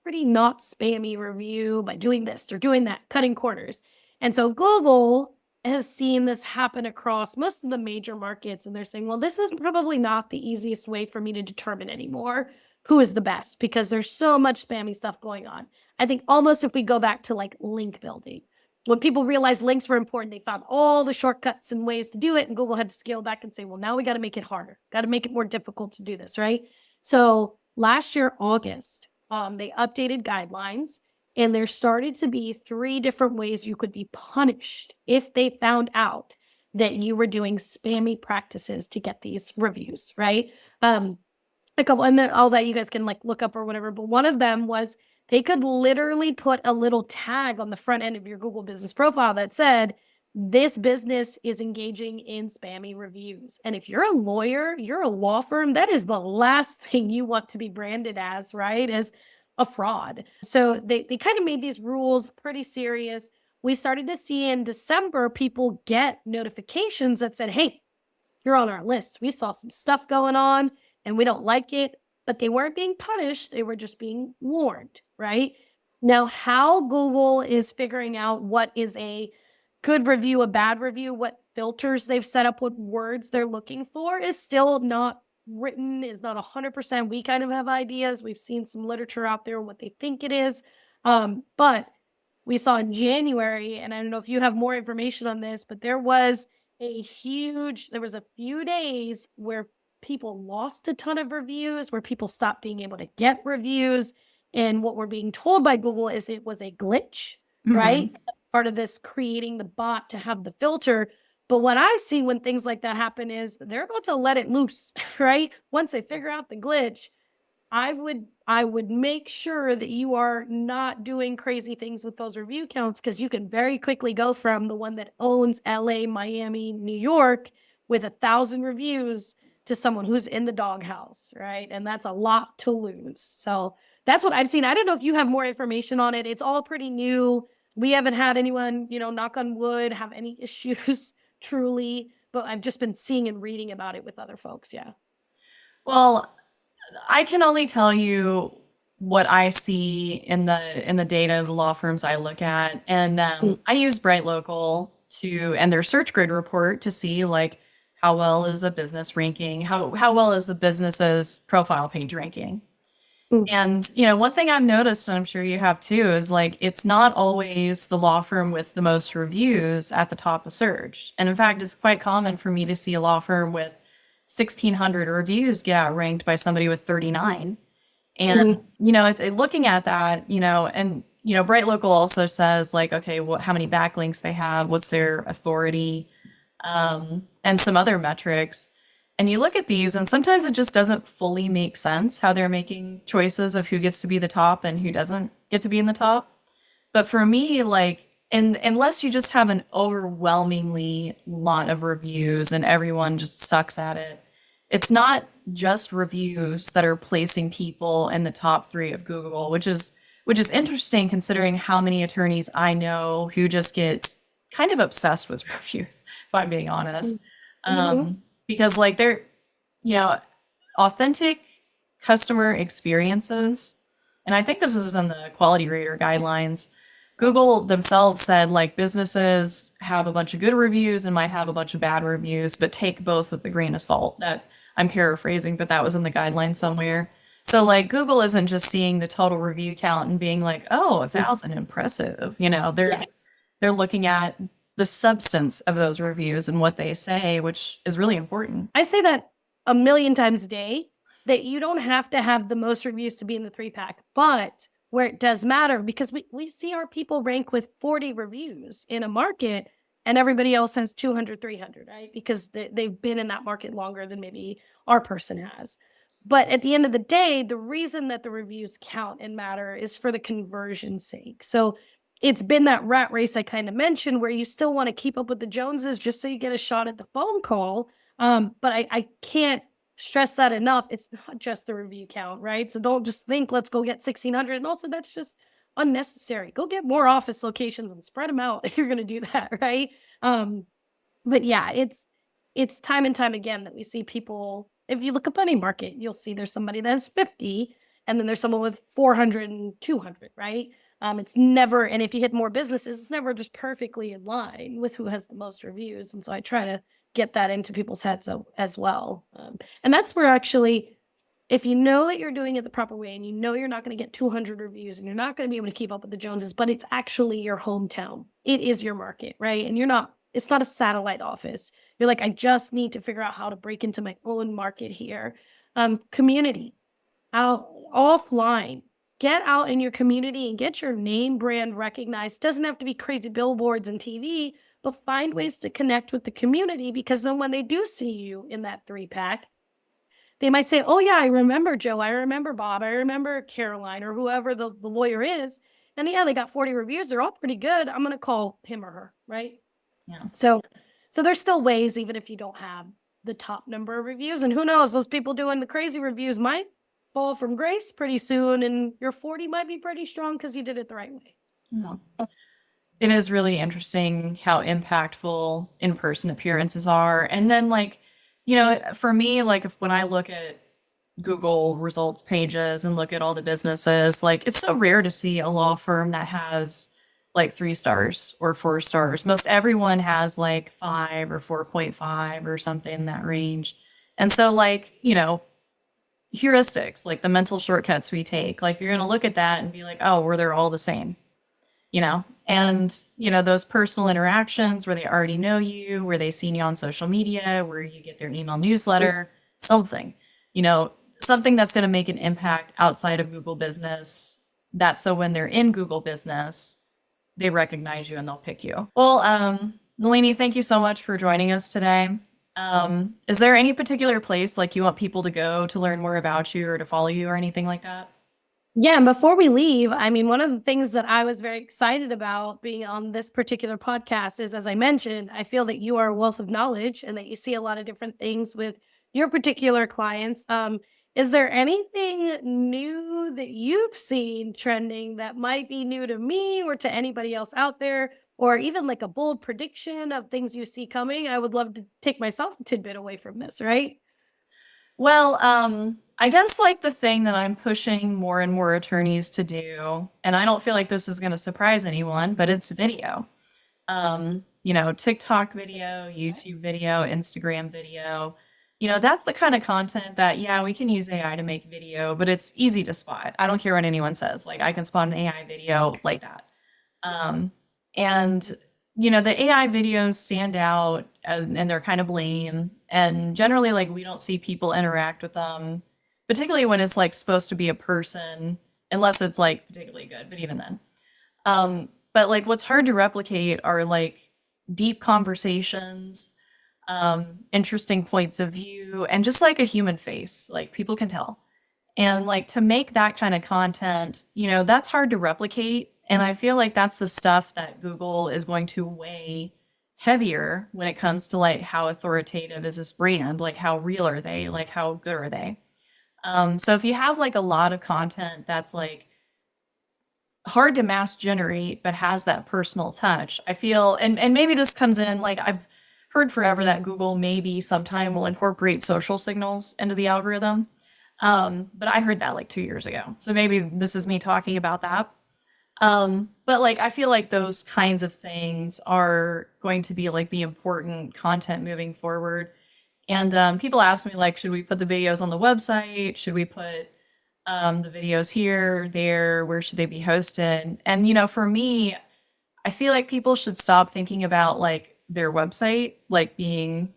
pretty not spammy review by doing this or doing that, cutting corners? And so Google has seen this happen across most of the major markets, and they're saying, well, this is probably not the easiest way for me to determine anymore who is the best, because there's so much spammy stuff going on. I think almost if we go back to like link building, when people realized links were important, they found all the shortcuts and ways to do it. And Google had to scale back and say, well, now we got to make it harder, got to make it more difficult to do this, right? So last year, August, they updated guidelines, and there started to be 3 different ways you could be punished if they found out that you were doing spammy practices to get these reviews, right? A couple, and then all that you guys can like look up or whatever. But one of them was they could literally put a little tag on the front end of your Google business profile that said, this business is engaging in spammy reviews. And if you're a lawyer, you're a law firm, that is the last thing you want to be branded as, right? As a fraud. So they kind of made these rules pretty serious. We started to see in December, people get notifications that said, hey, you're on our list. We saw some stuff going on and we don't like it, but they weren't being punished. They were just being warned, right? Now, how Google is figuring out what is a good review, a bad review, what filters they've set up, what words they're looking for is still not written, is not 100%. We kind of have ideas. We've seen some literature out there what they think it is. But we saw in January, and I don't know if you have more information on this, but there was a few days where people lost a ton of reviews, where people stopped being able to get reviews. And what we're being told by Google is it was a glitch. right? That's part of this creating the bot to have the filter. But what I see when things like that happen is they're about to let it loose, right? Once they figure out the glitch, I would make sure that you are not doing crazy things with those review counts, because you can very quickly go from the one that owns LA, Miami, New York with 1,000 reviews to someone who's in the doghouse, right? And that's a lot to lose. So that's what I've seen. I don't know if you have more information on it. It's all pretty new. We haven't had anyone, knock on wood, have any issues truly, but I've just been seeing and reading about it with other folks. Yeah. Well, I can only tell you what I see in the data of the law firms I look at, and I use Bright Local to and their search grid report to see like how well is a business ranking, how well is the business's profile page ranking. Mm. And one thing I've noticed, and I'm sure you have too, is like it's not always the law firm with the most reviews at the top of search. And in fact, it's quite common for me to see a law firm with 1,600 reviews get outranked by somebody with 39. And looking at that, and Bright Local also says like, okay, how many backlinks they have, what's their authority, and some other metrics. And you look at these, and sometimes it just doesn't fully make sense how they're making choices of who gets to be the top and who doesn't get to be in the top. But for me, like, unless you just have an overwhelmingly lot of reviews and everyone just sucks at it, it's not just reviews that are placing people in the top 3 of Google, which is interesting considering how many attorneys I know who just get kind of obsessed with reviews, if I'm being honest. Because like they're, authentic customer experiences. And I think this is in the quality rater guidelines. Google themselves said like businesses have a bunch of good reviews and might have a bunch of bad reviews, but take both with a grain of salt. That I'm paraphrasing, but that was in the guidelines somewhere. So like Google isn't just seeing the total review count and being like, oh, 1,000, impressive. They're looking at the substance of those reviews and what they say, which is really important. I say that a million times a day, that you don't have to have the most reviews to be in the 3-pack, but where it does matter, because we see our people rank with 40 reviews in a market and everybody else has 200, 300, right? Because they've been in that market longer than maybe our person has. But at the end of the day, the reason that the reviews count and matter is for the conversion's sake. So it's been that rat race I kind of mentioned where you still want to keep up with the Joneses just so you get a shot at the phone call. But I can't stress that enough. It's not just the review count, right? So don't just think, let's go get 1,600. And also that's just unnecessary. Go get more office locations and spread them out if you're going to do that, right? But yeah, it's time and time again that we see people, if you look up any market, you'll see there's somebody that has 50 and then there's someone with 400 and 200, right? It's never, and if you hit more businesses, it's never just perfectly in line with who has the most reviews. And so I try to get that into people's heads as well. And that's where actually, if you know that you're doing it the proper way and you know you're not going to get 200 reviews and you're not going to be able to keep up with the Joneses, but it's actually your hometown. It is your market, right? And it's not a satellite office. You're like, I just need to figure out how to break into my own market here. Community, out offline. Get out in your community and get your name brand recognized. Doesn't have to be crazy billboards and TV, but find ways to connect with the community, because then when they do see you in that 3-pack, they might say, oh yeah, I remember Joe, I remember Bob, I remember Caroline, or whoever the lawyer is. And yeah, they got 40 reviews. They're all pretty good. I'm going to call him or her, right? Yeah. So there's still ways, even if you don't have the top number of reviews. And who knows, those people doing the crazy reviews might fall from grace pretty soon, and your 40 might be pretty strong because you did it the right way. Yeah. It is really interesting how impactful in-person appearances are. And then like, for me, like when I look at Google results pages and look at all the businesses, like it's so rare to see a law firm that has like 3 stars or 4 stars. Most everyone has like 5 or 4.5 or something in that range. And so like, heuristics, like the mental shortcuts we take, like you're going to look at that and be like, oh, well, they're all the same, and those personal interactions where they already know you, where they've seen you on social media, where you get their email newsletter, something that's going to make an impact outside of Google business, that so when they're in Google business, they recognize you and they'll pick you. Well, Nalini, thank you so much for joining us today. Is there any particular place like you want people to go to learn more about you or to follow you or anything like that? Yeah, and before we leave, I mean, one of the things that I was very excited about being on this particular podcast is, as I mentioned, I feel that you are a wealth of knowledge and that you see a lot of different things with your particular clients. Is there anything new that you've seen trending that might be new to me or to anybody else out there, or even like a bold prediction of things you see coming? I would love to take myself a tidbit away from this, right? Well, I guess like the thing that I'm pushing more and more attorneys to do, and I don't feel like this is going to surprise anyone, but it's video. TikTok video, YouTube video, Instagram video. That's the kind of content that, yeah, we can use AI to make video, but it's easy to spot. I don't care what anyone says. Like, I can spot an AI video like that. And the AI videos stand out and they're kind of lame. And generally, like, we don't see people interact with them, particularly when it's like supposed to be a person, unless it's like particularly good, but even then. But like what's hard to replicate are like deep conversations, interesting points of view, and just like a human face. Like people can tell. And like to make that kind of content, that's hard to replicate. And I feel like that's the stuff that Google is going to weigh heavier when it comes to like how authoritative is this brand? Like how real are they? Like how good are they? So if you have like a lot of content that's like hard to mass generate but has that personal touch, I feel, and maybe this comes in like I've heard forever that Google maybe sometime will incorporate social signals into the algorithm. But I heard that like 2 years ago. So maybe this is me talking about that. But like I feel like those kinds of things are going to be like the important content moving forward. And people ask me like, should we put the videos on the website? Should we put the videos here, there? Where should they be hosted? And for me, I feel like people should stop thinking about like their website like being,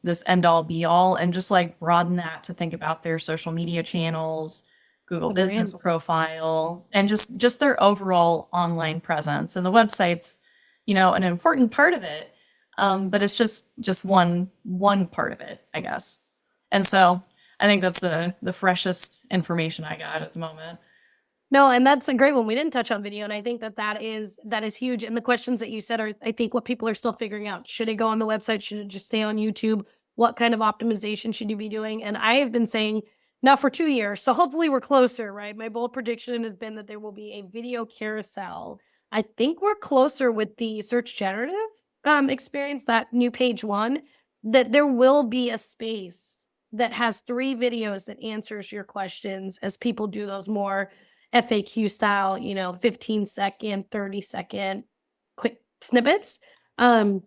this end all be all, and just like broaden that to think about their social media channels, Google The business brand. profile, and just their overall online presence. And the website's, an important part of it. But it's just one part of it, I guess. And so I think that's the freshest information I got at the moment. No, and that's a great one. We didn't touch on video, and I think that is huge. And the questions that you said are, I think, what people are still figuring out. Should it go on the website? Should it just stay on YouTube? What kind of optimization should you be doing? And I have been saying now for 2 years, so hopefully we're closer, right? My bold prediction has been that there will be a video carousel. I think we're closer with the search generative experience, that new page one, that there will be a space that has 3 videos that answers your questions as people do those more FAQ style, 15-second, 30-second quick snippets. I'm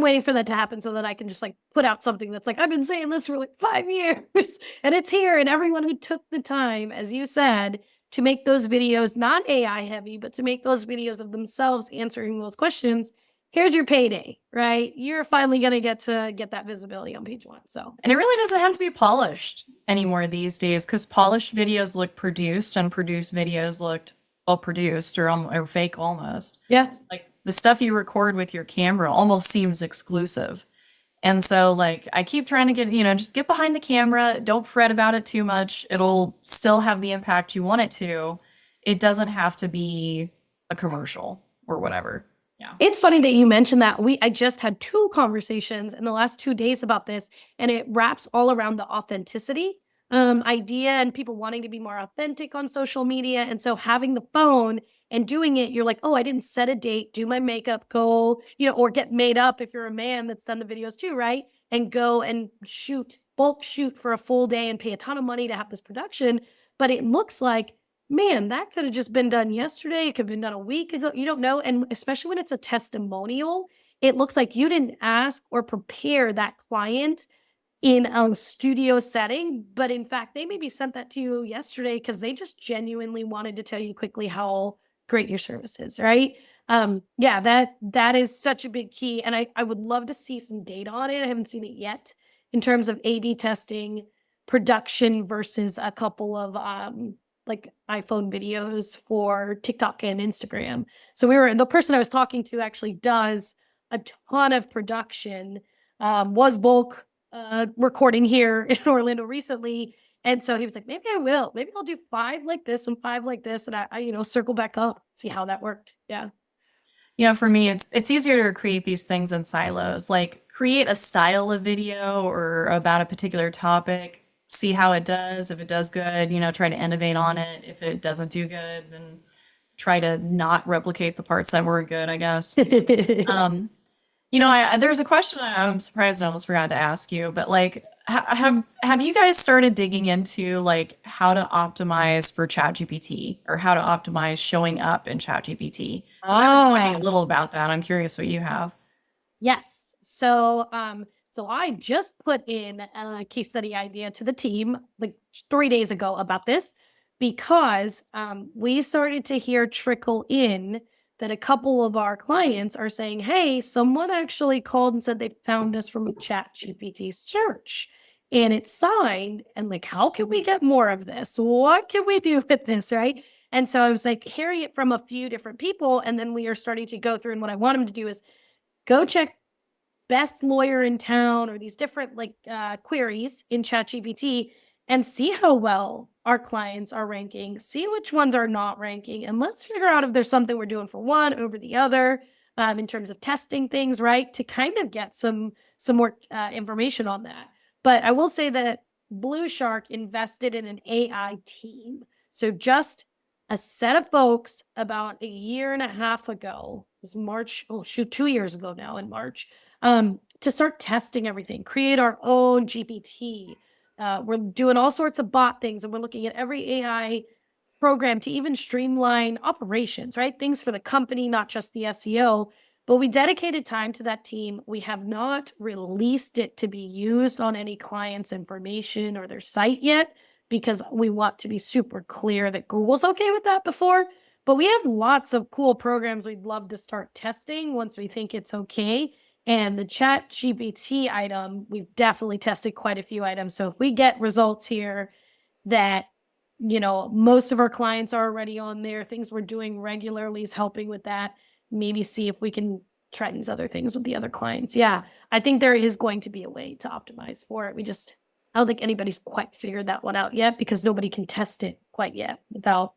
waiting for that to happen so that I can just like put out something that's like, I've been saying this for like 5 years and it's here. And everyone who took the time, as you said, to make those videos not AI heavy, but to make those videos of themselves answering those questions, here's your payday, right? You're finally going to get that visibility on page one. So And it really doesn't have to be polished anymore these days because polished videos look produced and produced videos looked well produced or fake almost. yes. Like the stuff you record with your camera almost seems exclusive. And so like I keep trying to get, just get behind the camera, don't fret about it too much. It'll still have the impact you want it to. It doesn't have to be a commercial or whatever. Yeah. It's funny that you mentioned that. I just had 2 conversations in the last 2 days about this, and it wraps all around the authenticity idea and people wanting to be more authentic on social media. And so having the phone and doing it, you're like, oh, I didn't set a date, do my makeup, go, or get made up if you're a man that's done the videos too, right? And go and bulk shoot for a full day and pay a ton of money to have this production. But it looks like, man, that could have just been done yesterday. It could have been done a week ago. You don't know. And especially when it's a testimonial, it looks like you didn't ask or prepare that client in a studio setting. But in fact, they maybe sent that to you yesterday because they just genuinely wanted to tell you quickly how great your service is, right? Yeah, that is such a big key. And I would love to see some data on it. I haven't seen it yet in terms of A/B testing, production versus a couple of like iPhone videos for TikTok and Instagram. So the person I was talking to actually does a ton of production, was bulk recording here in Orlando recently. And so he was like, maybe I will. Maybe I'll do 5 like this and 5 like this. And I circle back up, see how that worked. Yeah. For me, it's easier to create these things in silos. Like create a style of video or about a particular topic, see how it does. If it does good, try to innovate on it. If it doesn't do good, then try to not replicate the parts that were good, I guess. Um, there's a question I'm surprised I almost forgot to ask you, but like, have you guys started digging into like how to optimize for ChatGPT or how to optimize showing up in ChatGPT? Because I've been talking a little about that. I'm curious what you have. Yes. So I just put in a case study idea to the team like 3 days ago about this because we started to hear trickle in that a couple of our clients are saying, "Hey, someone actually called and said they found us from a Chat GPT search." And it's signed, and like, how can we get more of this? What can we do with this? Right. And so I was like, hearing it from a few different people. And then we are starting to go through. And what I want them to do is go check best lawyer in town or these different like queries in ChatGPT and see how well our clients are ranking, see which ones are not ranking, and let's figure out if there's something we're doing for one over the other, in terms of testing things, right? To kind of get some more information on that. But I will say that Blue Shark invested in an AI team. So just a set of folks about a year and a half ago, it was March, oh shoot, 2 years ago now in March, to start testing everything, create our own GPT. We're doing all sorts of bot things, and we're looking at every AI program to even streamline operations, right? Things for the company, not just the SEO. But we dedicated time to that team. We have not released it to be used on any client's information or their site yet because we want to be super clear that Google's okay with that before. But we have lots of cool programs we'd love to start testing once we think it's okay. And the Chat GPT item, we've definitely tested quite a few items. So if we get results here that, most of our clients are already on there, things we're doing regularly is helping with that. Maybe see if we can try these other things with the other clients. Yeah, I think there is going to be a way to optimize for it. I don't think anybody's quite figured that one out yet because nobody can test it quite yet without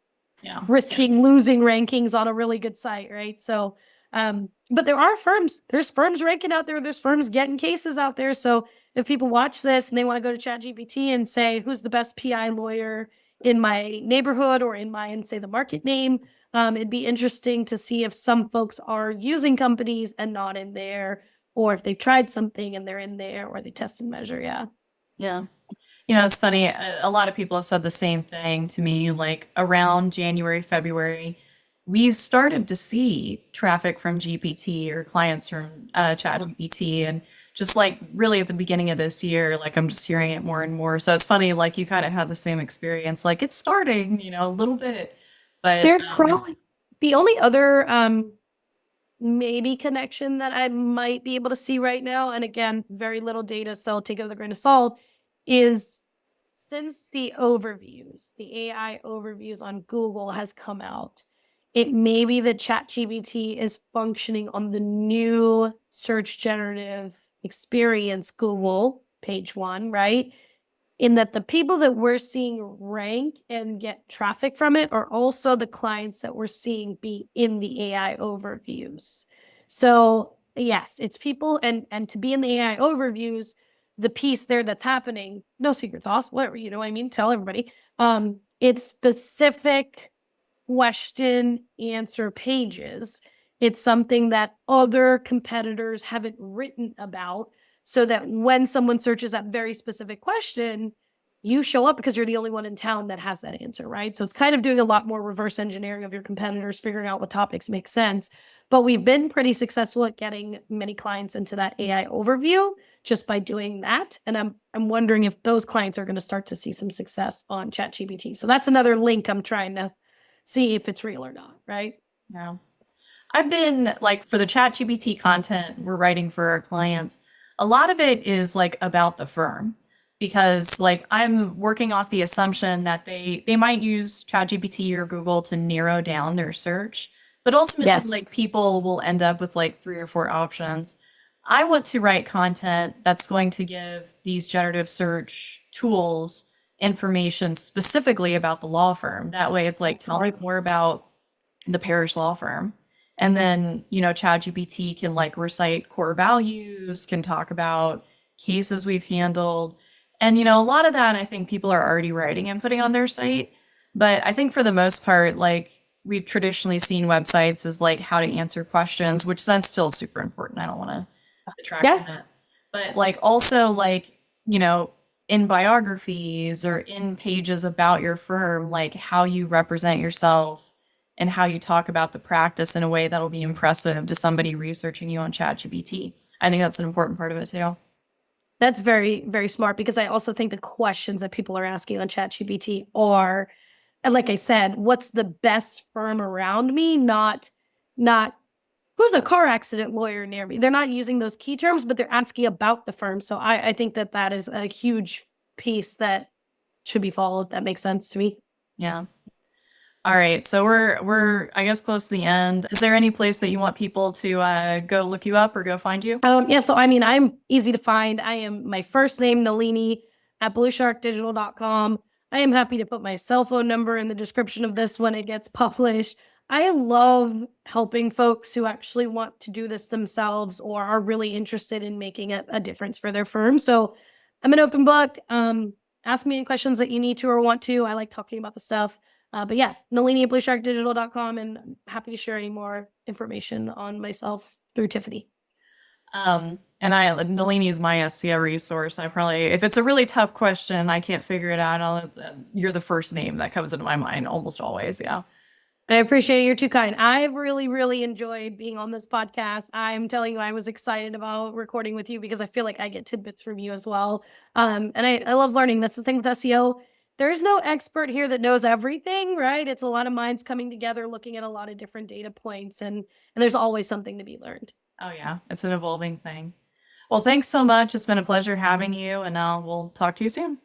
risking losing rankings on a really good site, right? So, but there's firms ranking out there, there's firms getting cases out there. So if people watch this and they want to go to ChatGPT and say, who's the best PI lawyer in my neighborhood or and say the market name, it'd be interesting to see if some folks are using companies and not in there, or if they've tried something and they're in there, or they test and measure. Yeah. Yeah. It's funny. A lot of people have said the same thing to me, like around January, February, we've started to see traffic from GPT or clients from Chat GPT. And just like really at the beginning of this year, like I'm just hearing it more and more. So it's funny, like you kind of had the same experience, like it's starting, a little bit, but They're growing. The only other maybe connection that I might be able to see right now, and again, very little data, so take it with a grain of salt, is since the AI overviews on Google has come out, it may be that ChatGPT is functioning on the new search generative experience Google page one, right? In that the people that we're seeing rank and get traffic from it are also the clients that we're seeing be in the AI overviews. So yes, it's people, and to be in the AI overviews, the piece there that's happening, no secret sauce, whatever, you know what I mean? Tell everybody. It's specific question answer pages. It's something that other competitors haven't written about, so that when someone searches that very specific question, you show up because you're the only one in town that has that answer, right? So it's kind of doing a lot more reverse engineering of your competitors, figuring out what topics make sense. But we've been pretty successful at getting many clients into that AI overview just by doing that. And I'm wondering if those clients are going to start to see some success on ChatGPT. So that's another link I'm trying to see if it's real or not, right? yeah. I've been like for the ChatGPT content we're writing for our clients, a lot of it is like about the firm. because like I'm working off the assumption that they might use ChatGPT or Google to narrow down their search, but ultimately Yes. like people will end up with like 3 or 4 options. I want to write content that's going to give these generative search tools information specifically about the law firm. That way it's like tell me more about the parish law firm. And then, ChatGPT can like recite core values, can talk about cases we've handled. And, a lot of that I think people are already writing and putting on their site. But I think for the most part, like we've traditionally seen websites as like how to answer questions, which that's still super important. I don't want to detract Yeah. from that. But like also like, in biographies or in pages about your firm, like how you represent yourself and how you talk about the practice in a way that'll be impressive to somebody researching you on ChatGPT. I think that's an important part of it too. That's very, very smart because I also think the questions that people are asking on ChatGPT are, and like I said, what's the best firm around me? Not who's a car accident lawyer near me. They're not using those key terms, but they're asking about the firm. So I think that that is a huge piece that should be followed. That makes sense to me. Yeah. All right. So we're I guess close to the end. Is there any place that you want people to go look you up or go find you? Yeah, so I mean, I'm easy to find. I am my first name, Nalini, at bluesharkdigital.com. I am happy to put my cell phone number in the description of this when it gets published. I love helping folks who actually want to do this themselves or are really interested in making a difference for their firm. So I'm an open book. Ask me any questions that you need to or want to. I like talking about the stuff. But yeah, Nalini at bluesharkdigital.com, and I'm happy to share any more information on myself through Tiffany. And Nalini is my SEO resource. I probably, if it's a really tough question, I can't figure it out. You're the first name that comes into my mind almost always. Yeah. I appreciate it. You're too kind. I've really, really enjoyed being on this podcast. I'm telling you, I was excited about recording with you because I feel like I get tidbits from you as well. And I love learning. That's the thing with SEO. There is no expert here that knows everything, right? It's a lot of minds coming together, looking at a lot of different data points, and there's always something to be learned. Oh yeah. It's an evolving thing. Well, thanks so much. It's been a pleasure having you, and we'll talk to you soon.